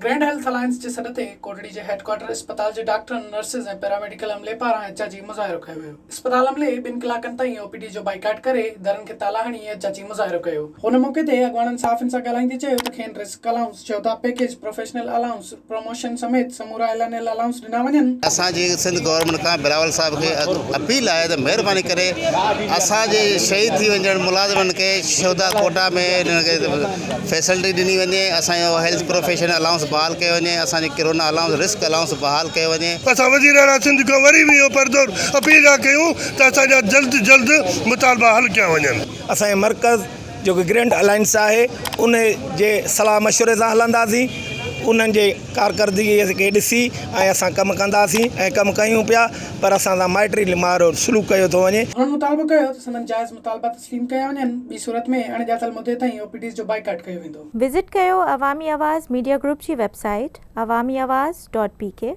Grand health alliance जे सॾ ते कोटड़ी जे headquarter अस्पताल जे डॉक्टरनि, नर्सिस ऐं पैरामेडिकल अमले पारां एहतिजाजी मुज़ाहिरो कयो वियो। अस्पताल अमले 2 कलाकनि ताईं ओपीडी जो बाइकाट करे दरनि खे ताला हणी एहतिजाजी मुज़ाहिरो कयो। हुन मौके ते अॻवाननि साफ़िन सां ॻाल्हाईंदे चयो त खेनि रिस्क अलाउंस, चौधा पैकेज, प्रोफेशनल अलाउंस, प्रमोशन समेत समूरा एलएनएल अलाउंस ॾिना वञनि। असांजी सिंध गवर्नमेंट खां बिलावल साहब खे अपील आहे त महिरबानी करे असांजे शहीद थी वञण मुलाज़िमनि खे शौधा कोटा में फैसिलिटी ॾिनी वञे। असांजो हेल्थ प्रोफेशन अलाउंस बहाल कयो वञे। असांजी कोरोना अलाउंस, रिस्क अलाउंस बहाल कयो वञे। असां वज़ीर आला सिंध खां वरी बि इहो परदोर अपील कयूं त असांजा जल्द मुतालबा हल कया वञनि। असांजे मर्कज़ जो ग्रैंड अलायंस आहे उन जे सलाह मशवरे सां हलंदासीं, उन्हनि जे कारकर्दगीअ खे ॾिसी ऐं असां कमु कंदासीं ऐं कमु कयूं पिया, पर असां सां माइटरी मारो सलूक कयो थो वञे। उन्हनि मुतालबो कयो त संदन जाइज़ मुतालबा तस्लीम कया वञनि। ॿी सूरत में अणॼातल मुदे ताईं ओपीडीज़ जो बाइकाट कयो वेंदो। विज़िट कयो अवामी आवाज़ मीडिया ग्रुप जी वेबसाइट awamiawaz.pk।